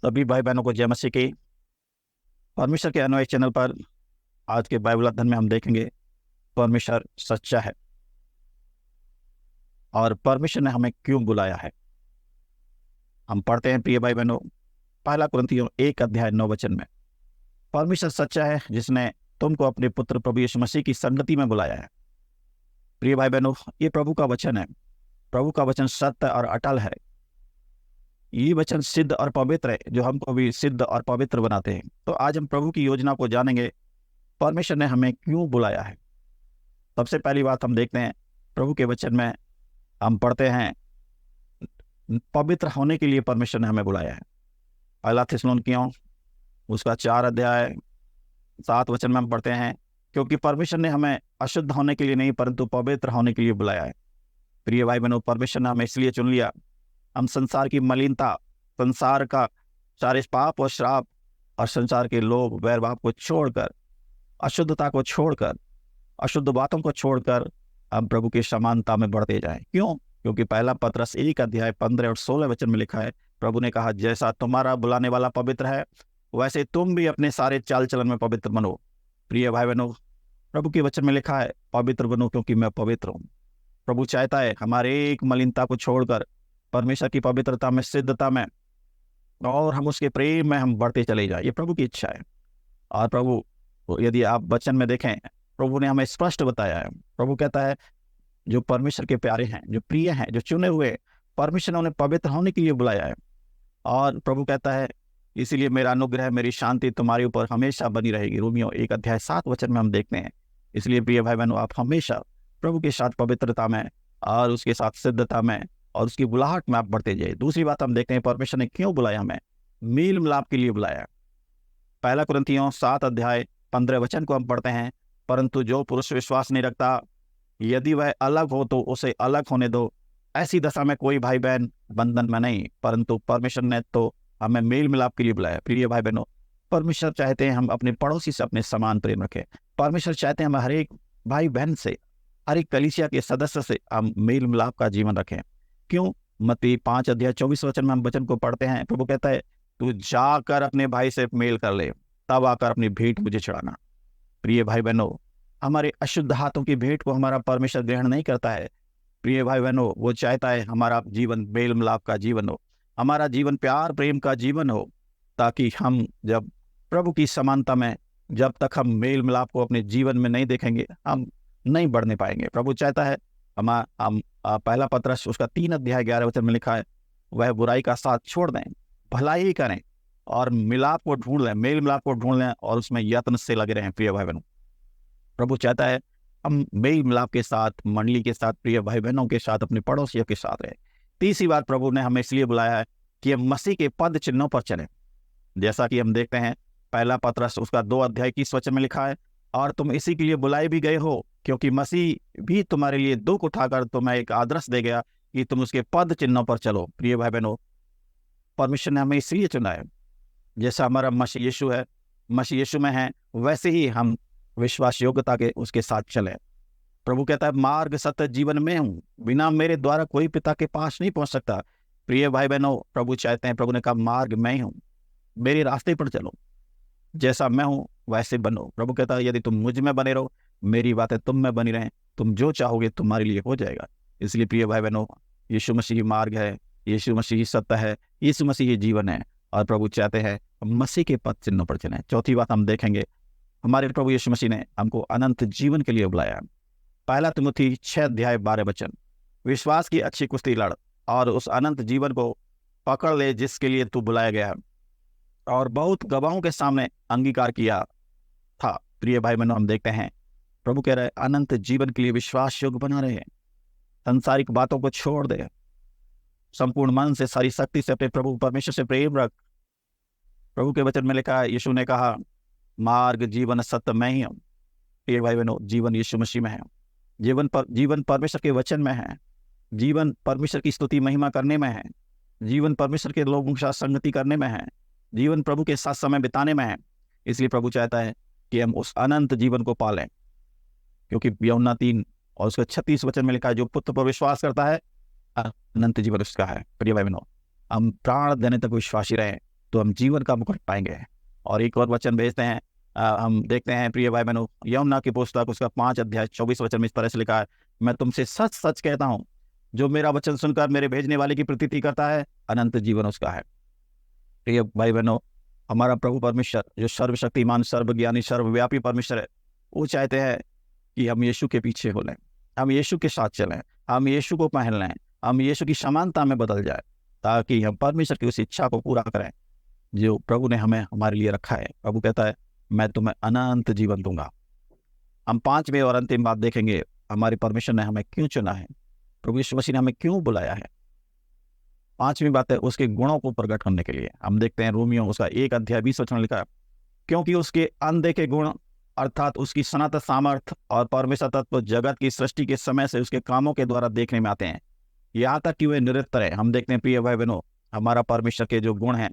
सभी भाई बहनों को जय मसीह की। परमेश्वर के अनुयायी चैनल पर आज के बाइबल अध्ययन में हम देखेंगे परमेश्वर सच्चा है और परमेश्वर ने हमें क्यों बुलाया है। हम पढ़ते हैं प्रिय भाई बहनों, पहला कुरिन्थियों 1:9 में, परमेश्वर सच्चा है जिसने तुमको अपने पुत्र प्रभु यीशु मसीह की संगति में बुलाया है। प्रिय भाई बहनों, ये प्रभु का वचन है। प्रभु का वचन सत्य और अटल है। ये वचन सिद्ध और पवित्र है जो हमको भी सिद्ध और पवित्र बनाते हैं। तो आज हम प्रभु की योजना को जानेंगे, परमेश्वर ने हमें क्यों बुलाया है। सबसे पहली बात हम देखते हैं, प्रभु के वचन में हम पढ़ते हैं पवित्र होने के लिए परमेश्वर ने हमें बुलाया है। पहला थिस्सलुनीकियों उसका 4:7 में हम पढ़ते हैं, क्योंकि परमेश्वर ने हमें अशुद्ध होने के लिए नहीं परंतु पवित्र होने के लिए बुलाया है। प्रिय भाई बहनों, परमेश्वर ने हमें इसलिए चुन लिया, हम संसार की मलिनता, संसार का सारे पाप और श्राप और संसार के लोग वैर भाव को छोड़कर, अशुद्धता को छोड़कर, अशुद्ध बातों को छोड़कर हम प्रभु की समानता में बढ़ते जाएं। क्यों? क्योंकि पहला पत्रस 1:15 और 16 में लिखा है, प्रभु ने कहा, जैसा तुम्हारा बुलाने वाला पवित्र है वैसे तुम भी अपने सारे चाल चलन में पवित्र बनो। प्रिय भाई बहनों, प्रभु के वचन में लिखा है, पवित्र बनो क्योंकि मैं पवित्र हूँ। प्रभु चाहता है हमारे एक मलिनता को छोड़कर परमेश्वर की पवित्रता में, सिद्धता में और हम उसके प्रेम में हम बढ़ते चले जाए। ये प्रभु की इच्छा है। और प्रभु, यदि आप वचन में देखें, प्रभु ने हमें स्पष्ट बताया है। प्रभु कहता है, जो परमेश्वर के प्यारे हैं, जो प्रिय हैं, जो चुने हुए, परमेश्वर ने उन्हें पवित्र होने के लिए बुलाया है। और प्रभु कहता है, इसीलिए मेरा अनुग्रह, मेरी शांति तुम्हारे ऊपर हमेशा बनी रहेगी। रोमियो 1:7 में हम देखते हैं। इसलिए प्रिय भाई बहनों, आप हमेशा प्रभु के साथ पवित्रता में और उसके साथ सिद्धता में और उसकी बुलाहट में आप बढ़ते जाइए। दूसरी बात हम देखते हैं, परमेश्वर ने क्यों बुलाया हमें, मेल मिलाप के लिए बुलाया। पहला कुरिन्थियों 7:15 को हम पढ़ते हैं, परंतु जो पुरुष विश्वास नहीं रखता, यदि वह अलग हो तो उसे अलग होने दो। ऐसी दशा में कोई भाई बहन बंधन में नहीं, परंतु परमेश्वर ने तो हमें मेल मिलाप के लिए बुलाया। प्रिय भाई बहनों, परमेश्वर चाहते हैं हम अपने पड़ोसी से अपने समान प्रेम रखें। परमेश्वर चाहते हैं हम हर एक भाई बहन से, हर एक कलीसिया के सदस्य से हम मेल मिलाप का जीवन रखें। क्यों? मत्ती 5:24 में हम वचन को पढ़ते हैं, प्रभु कहता है, तू जाकर अपने भाई से मेल कर ले, तब आकर अपनी भेंट मुझे चढ़ाना। प्रिय भाई बहनों, हमारे अशुद्ध हाथों की भेंट को हमारा परमेश्वर ग्रहण नहीं करता है। प्रिय भाई बहनों, वो चाहता है हमारा जीवन मेल मिलाप का जीवन हो, हमारा जीवन प्यार प्रेम का जीवन हो, ताकि हम जब प्रभु की समानता में, जब तक हम मेल मिलाप को अपने जीवन में नहीं देखेंगे, हम नहीं बढ़ने पाएंगे। प्रभु चाहता है हम पहला पत्रस उसका 3:11 में लिखा है, वह बुराई का साथ छोड़ दें, भलाई करें और मिलाप को ढूंढ लें, मेल मिलाप को ढूंढ लें और उसमें यत्न से लगे रहें। प्रिय भाई बहनों, प्रभु चाहता है हम मेल मिलाप के साथ, मंडली के साथ, प्रिय भाई बहनों के साथ, अपने पड़ोसियों के साथ रहे। तीसरी बात, प्रभु ने हमें इसलिए बुलाया है कि हम मसीह के पद चिन्हों पर चलें। जैसा कि हम देखते हैं, पहला पत्रस उसका 2:21 में लिखा है, और तुम इसी के लिए बुलाए भी गए हो, क्योंकि मसीह भी तुम्हारे लिए दुख उठाकर तुम्हें एक आदर्श दे गया कि तुम उसके पद चिन्हों पर चलो। प्रिय भाई बहनों, परमेश्वर ने हमें इसलिए चुना है, जैसा हमारा मसीह यीशु है, मसीह यीशु में है, वैसे ही हम विश्वास योग्यता के उसके साथ चले। प्रभु कहता है, मार्ग सत्य जीवन में हूं, बिना मेरे द्वारा कोई पिता के पास नहीं पहुंच सकता। प्रिय भाई बहनों, प्रभु चाहते हैं, प्रभु ने कहा, मार्ग मैं हूं, मेरे रास्ते पर चलो, जैसा मैं हूं वैसे बनो। प्रभु कहता है, यदि तुम मुझ में बने रहो, मेरी बातें तुम में बनी रहें, तुम जो चाहोगे तुम्हारे लिए हो जाएगा। इसलिए प्रिय भाई बहनों, यीशु मसीह मार्ग है, यीशु मसीह सत्य है, यीशु मसीह जीवन है, और प्रभु चाहते हैं हम मसीह के पद चिन्हों पर चलें। चौथी बात हम देखेंगे, हमारे प्रभु यीशु मसीह ने हमको अनंत जीवन के लिए बुलाया। पहला तिमुथी 6:12, विश्वास की अच्छी कुश्ती लड़ और उस अनंत जीवन को पकड़ ले जिसके लिए तू बुलाया गया है और बहुत गवाहों के सामने अंगीकार किया था। प्रिय भाई बहनों, हम देखते हैं प्रभु कह रहे हैं, अनंत जीवन के लिए विश्वास योग्य बना रहे, सांसारिक बातों को छोड़ दे, संपूर्ण मन से, सारी शक्ति से अपने प्रभु परमेश्वर से प्रेम रख। प्रभु के वचन में लिखा है, यीशु ने कहा, मार्ग जीवन सत्य मैं ही हूं। प्रिय भाई बहनों, जीवन यीशु मसीह में है, जीवन परमेश्वर के वचन में है, जीवन परमेश्वर की स्तुति महिमा करने में है, जीवन परमेश्वर के लोगों के साथ संगति करने में है, जीवन प्रभु के साथ समय बिताने में है। इसलिए प्रभु चाहता है कि हम उस अनंत जीवन को पालें, क्योंकि यूहन्ना 3 और उसका 36 में लिखा है, जो पुत्र पर विश्वास करता है अनंत जीवन उसका है। प्रिय भाई बहनों, हम प्राण देने तक विश्वासी रहें तो हम जीवन का मुकुट पाएंगे। और एक और वचन भेजते हैं, हम देखते हैं प्रिय भाई बहनों, यूहन्ना की पुस्तक उसका 5 अध्याय 24 वचन में इस तरह से लिखा है, मैं तुमसे सच सच कहता हूँ, जो मेरा वचन सुनकर मेरे भेजने वाले की प्रतीति करता है, अनंत जीवन उसका है। प्रिय भाई बहनों, हमारा प्रभु परमेश्वर जो सर्वशक्तिमान, सर्वज्ञानी, सर्वव्यापी परमेश्वर है, वो चाहते हैं कि हम यीशु के पीछे हो लें, हम यीशु के साथ चलें, हम यीशु को पहन लें, हम यीशु की समानता में बदल जाए, ताकि हम परमेश्वर की उस इच्छा को पूरा करें जो प्रभु ने हमें हमारे लिए रखा है। प्रभु कहता है, मैं तुम्हें अनंत जीवन दूंगा। हम 5वें और अंतिम बात देखेंगे, हमारे परमेश्वर ने हमें क्यों चुना है, प्रभु यीशु मसीह ने हमें क्यों बुलाया है। 5वीं बात है उसके गुणों को प्रकट करने के लिए। हम देखते हैं रोमियो उसका 1 अध्याय 20 वचन लिखा है, क्योंकि उसके अनदेखे गुण अर्थात उसकी सनातन सामर्थ्य और परमेश्वर तत्व जगत की सृष्टि के समय से उसके कामों के द्वारा देखने में आते हैं, यहाँ तक कि वे निरंतर है। हम देखते हैं प्रिय भाई बहनों, हमारा परमेश्वर के जो गुण हैं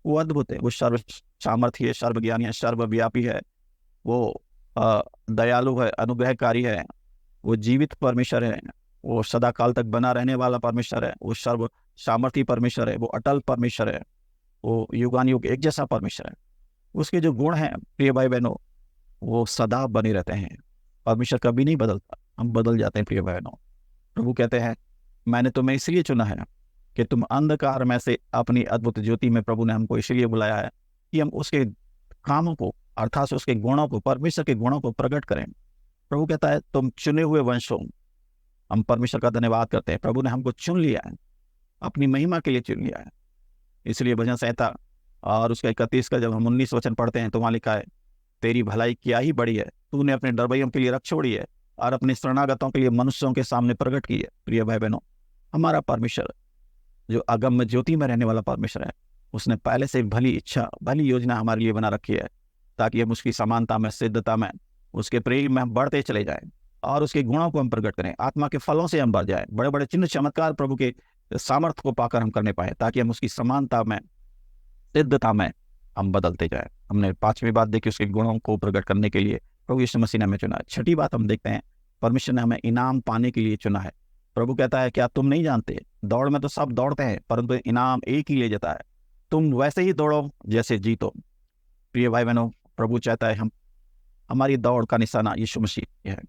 वो अद्भुत है। वो सर्व सामर्थ्य है, सर्वज्ञानी है, सर्वव्यापी है, वो दयालु है, अनुग्रहकारी है, वो जीवित परमेश्वर है, वो सदा काल तक बना रहने वाला परमेश्वर है, वो सर्व सामर्थ्य परमेश्वर है, वो अटल परमेश्वर है, वो युगानुयुग एक जैसा परमेश्वर है। उसके जो गुण हैं प्रिय भाई बहनों वो सदा बने रहते हैं। परमेश्वर कभी नहीं बदलता, हम बदल जाते हैं प्रिय बहनों। प्रभु कहते हैं, मैंने तुम्हें इसलिए चुना है कि तुम अंधकार में से अपनी अद्भुत ज्योति में, प्रभु ने हमको इसलिए बुलाया है कि हम उसके कामों को अर्थात उसके गुणों को, परमेश्वर के गुणों को प्रकट करें। प्रभु कहता है, तुम चुने हुए वंश हो। हम परमेश्वर का धन्यवाद करते हैं, प्रभु ने हमको चुन लिया है, अपनी महिमा के लिए चुन लिया है। इसलिए भजन संहिता और उसका 31 का जब हम 19 वचन पढ़ते हैं तो वहाँ लिखा है, तेरी भलाई क्या ही बड़ी है, तूने अपने डरबैयों के लिए रख छोड़ी है और अपने शरणागतों के लिए मनुष्यों के सामने प्रकट की है। प्रिय भाई बहनों, हमारा परमेश्वर जो अगम ज्योति में रहने वाला परमेश्वर है, उसने पहले से भली इच्छा, भली योजना हमारे लिए बना रखी है, ताकि हम उसकी समानता में, सिद्धता में, उसके प्रेम में हम बढ़ते चले जाएं और उसके गुणों को हम प्रकट करें। आत्मा के फलों से हम बढ़ जाएं, बड़े बड़े चिन्ह चमत्कार प्रभु के सामर्थ्य को पाकर हम करने पाए, ताकि हम उसकी समानता में, सिद्धता में हम बदलते जाए। हमने 5वीं बात देखी, उसके गुणों को प्रकट करने के लिए प्रभु यीशु मसीह ने हमें चुना। 6ठी बात हम देखते हैं, परमेश्वर ने हमें इनाम पाने के लिए चुना है। प्रभु कहता है, क्या तुम नहीं जानते, दौड़ में तो सब दौड़ते हैं परंतु इनाम एक ही ले जाता है, तुम वैसे ही दौड़ो जैसे जीतो। प्रिय भाई बहनों, प्रभु चाहता है हमारी दौड़ का निशाना यीशु मसीह है।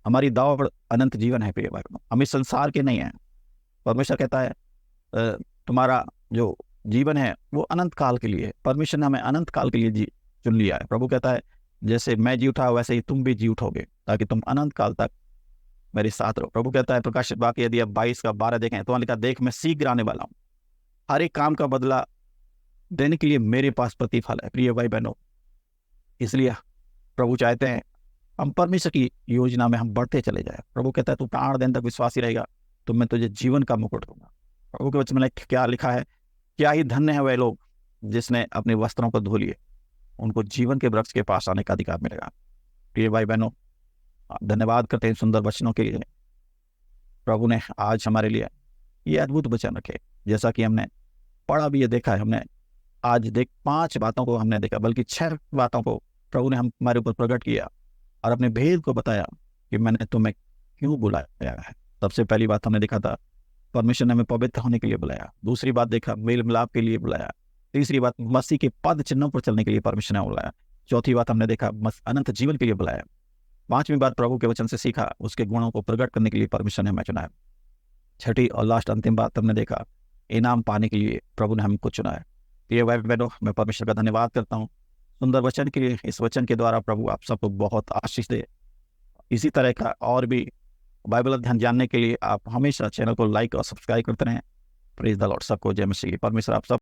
हमारी दौड़ अनंत जीवन है। प्रिय भाई बहनों, हम इस संसार के नहीं हैं। परमेश्वर कहता है, तुम्हारा जो जीवन है वो अनंत काल के लिए। परमेश्वर ने हमें अनंत काल के लिए चुन लिया है। प्रभु कहता है, जैसे मैं जी उठा वैसे ही तुम भी जी उठोगे, ताकि तुम अनंत काल तक मेरे साथ रहो। प्रभु कहता है प्रकाशित वाक्य यदि आप 22 का 12 देखें तो लिखा, देख मैं शीघ्र आने वाला हूँ, हर एक काम का बदला देने के लिए मेरे पास प्रतिफल है। प्रिय भाई बहनों, इसलिए प्रभु चाहते हैं हम परमेश्वर की योजना में हम बढ़ते चले जाए। प्रभु कहता है, तू प्राण दिन तक विश्वासी रहेगा तो मैं तुझे जीवन का मुकुट दूंगा। प्रभु के वचन में क्या लिखा है, क्या ही धन्य है वह लोग जिसने अपने वस्त्रों को धो लिए, उनको जीवन के वृक्ष के पास आने का अधिकार मिलेगा। प्रिय भाई बहनों, धन्यवाद करते हैं सुंदर वचनों के लिए। प्रभु ने आज हमारे लिए ये अद्भुत वचन रखे, जैसा कि हमने पढ़ा भी, ये देखा है हमने। आज 5 बातों को हमने देखा, बल्कि 6 बातों को प्रभु ने हमारे ऊपर प्रकट किया और अपने भेद को बताया कि मैंने तुम्हें क्यों बुलाया है। सबसे पहली बात हमने देखा था, परमेश्वर ने हमें पवित्र होने के लिए बुलाया। दूसरी बात देखा, मेल मिलाप के लिए बुलाया। तीसरी बात, मसीह के पद चिन्हों पर चलने के लिए परमेश्वर ने बुलाया। चौथी बात हमने देखा, अनंत जीवन के लिए बुलाया। 5वीं बात, प्रभु के वचन से सीखा, उसके गुणों को प्रकट करने के लिए परमेश्वर ने हमें चुना है। 6ठी और लास्ट अंतिम बात हमने देखा, इनाम पाने के लिए प्रभु ने हमको चुना है। प्रिय भाई बहनों, मैं परमेश्वर का धन्यवाद करता हूँ सुंदर वचन के लिए। इस वचन के द्वारा प्रभु आप सबको बहुत आशीष दे। इसी तरह का और भी बाइबल अध्ययन जानने के लिए आप हमेशा चैनल को लाइक और सब्सक्राइब करते रहें। Praise the Lord. सबको जय मसीह। परमेश्वर आप सब